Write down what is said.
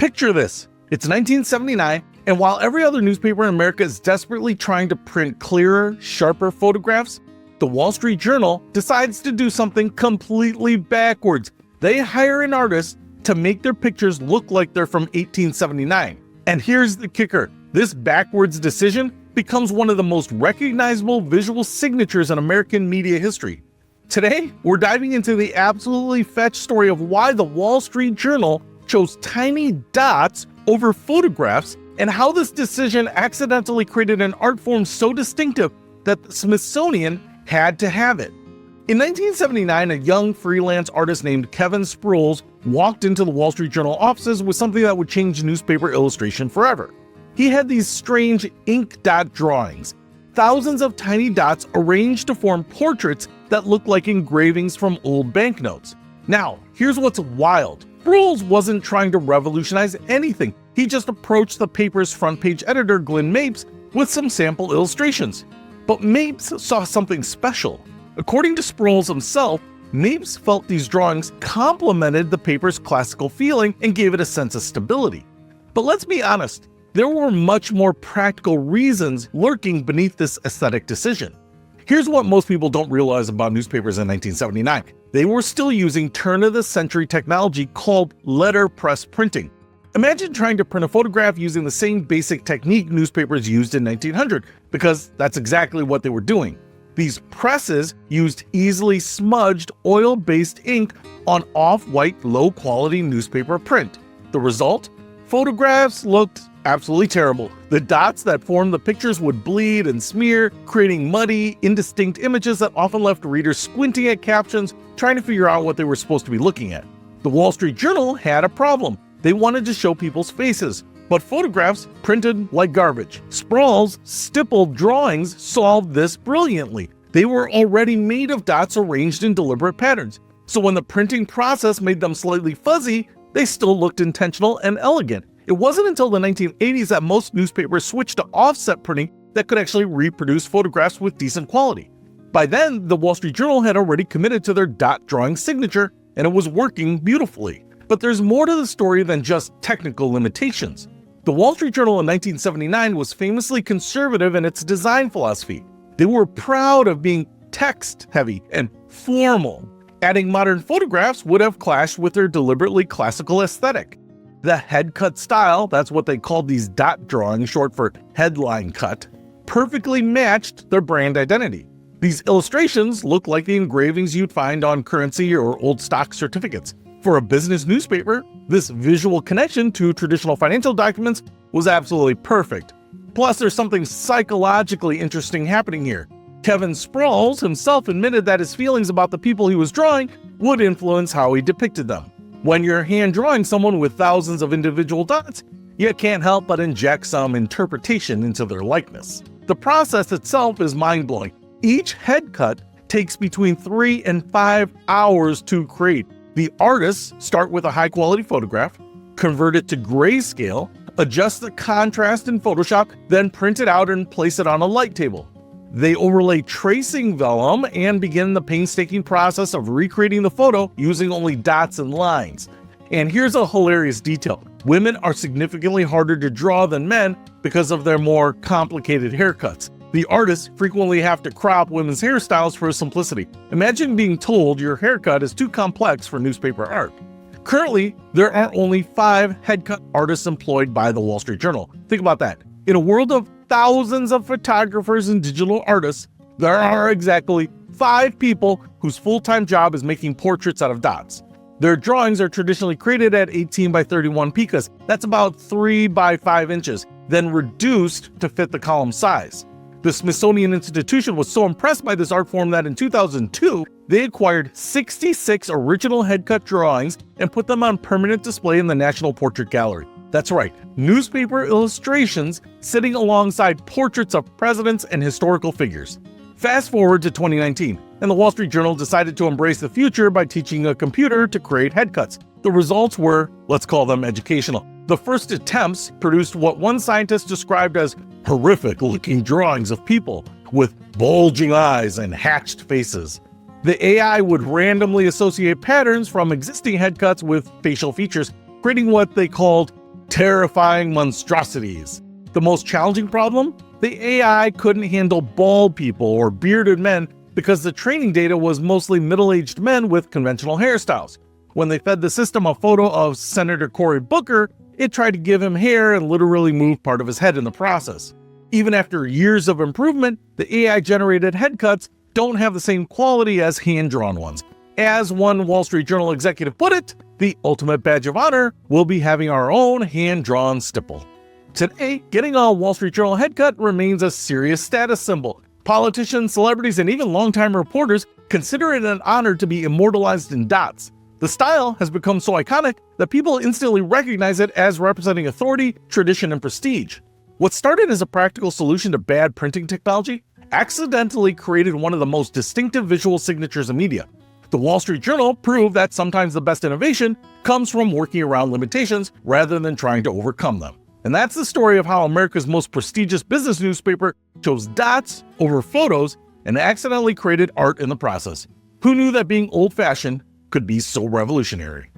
Picture this. It's 1979, and while every other newspaper in America is desperately trying to print clearer, sharper photographs, the Wall Street Journal decides to do something completely backwards. They hire an artist to make their pictures look like they're from 1879. And here's the kicker. This backwards decision becomes one of the most recognizable visual signatures in American media history. Today, we're diving into the absolutely fetched story of why the Wall Street Journal chose tiny dots over photographs and how this decision accidentally created an art form so distinctive that the Smithsonian had to have it. In 1979, a young freelance artist named Kevin Sproles walked into the Wall Street Journal offices with something that would change newspaper illustration forever. He had these strange ink dot drawings, thousands of tiny dots arranged to form portraits that looked like engravings from old banknotes. Now, here's what's wild. Sproles wasn't trying to revolutionize anything. He just approached the paper's front page editor, Glenn Mapes, with some sample illustrations. But Mapes saw something special. According to Sproles himself, Mapes felt these drawings complemented the paper's classical feeling and gave it a sense of stability. But let's be honest, there were much more practical reasons lurking beneath this aesthetic decision. Here's what most people don't realize about newspapers in 1979. They were still using turn-of-the-century technology called letterpress printing. Imagine trying to print a photograph using the same basic technique newspapers used in 1900, because that's exactly what they were doing. These presses used easily smudged oil-based ink on off-white, low-quality newspaper print. The result? Photographs looked absolutely terrible. The dots that formed the pictures would bleed and smear, creating muddy, indistinct images that often left readers squinting at captions, trying to figure out what they were supposed to be looking at. The Wall Street Journal had a problem. They wanted to show people's faces, but photographs printed like garbage. Sproles' stippled drawings solved this brilliantly. They were already made of dots arranged in deliberate patterns, so when the printing process made them slightly fuzzy, they still looked intentional and elegant. It wasn't until the 1980s that most newspapers switched to offset printing that could actually reproduce photographs with decent quality. By then, the Wall Street Journal had already committed to their dot drawing signature, and it was working beautifully. But there's more to the story than just technical limitations. The Wall Street Journal in 1979 was famously conservative in its design philosophy. They were proud of being text-heavy and formal. Adding modern photographs would have clashed with their deliberately classical aesthetic. The head-cut style, that's what they called these dot drawings, short for headline cut, perfectly matched their brand identity. These illustrations look like the engravings you'd find on currency or old stock certificates. For a business newspaper, this visual connection to traditional financial documents was absolutely perfect. Plus, there's something psychologically interesting happening here. Kevin Sproles himself admitted that his feelings about the people he was drawing would influence how he depicted them. When you're hand-drawing someone with thousands of individual dots, you can't help but inject some interpretation into their likeness. The process itself is mind-blowing. Each head cut takes between 3 and 5 hours to create. The artists start with a high-quality photograph, convert it to grayscale, adjust the contrast in Photoshop, then print it out and place it on a light table. They overlay tracing vellum and begin the painstaking process of recreating the photo using only dots and lines. And here's a hilarious detail. Women are significantly harder to draw than men because of their more complicated haircuts. The artists frequently have to crop women's hairstyles for simplicity. Imagine being told your haircut is too complex for newspaper art. Currently, there are only 5 headcut artists employed by the Wall Street Journal. Think about that. In a world of thousands of photographers and digital artists, there are exactly 5 people whose full-time job is making portraits out of dots. Their drawings are traditionally created at 18 by 31 picas. That's about 3 by 5 inches, then reduced to fit the column size. The Smithsonian Institution was so impressed by this art form that in 2002, they acquired 66 original headcut drawings and put them on permanent display in the National Portrait Gallery. That's right, newspaper illustrations sitting alongside portraits of presidents and historical figures. Fast forward to 2019, and the Wall Street Journal decided to embrace the future by teaching a computer to create headcuts. The results were, let's call them educational. The first attempts produced what one scientist described as horrific-looking drawings of people with bulging eyes and hatched faces. The AI would randomly associate patterns from existing headcuts with facial features, creating what they called terrifying monstrosities. The most challenging problem? The AI couldn't handle bald people or bearded men because the training data was mostly middle-aged men with conventional hairstyles. When they fed the system a photo of Senator Cory Booker, it tried to give him hair and literally moved part of his head in the process. Even after years of improvement, the AI-generated head cuts don't have the same quality as hand-drawn ones. As one Wall Street Journal executive put it, the ultimate badge of honor will be having our own hand-drawn stipple. Today, getting a Wall Street Journal head cut remains a serious status symbol. Politicians, celebrities, and even longtime reporters consider it an honor to be immortalized in dots. The style has become so iconic that people instantly recognize it as representing authority, tradition, and prestige. What started as a practical solution to bad printing technology accidentally created one of the most distinctive visual signatures in media. The Wall Street Journal proved that sometimes the best innovation comes from working around limitations rather than trying to overcome them. And that's the story of how America's most prestigious business newspaper chose dots over photos and accidentally created art in the process. Who knew that being old-fashioned could be so revolutionary?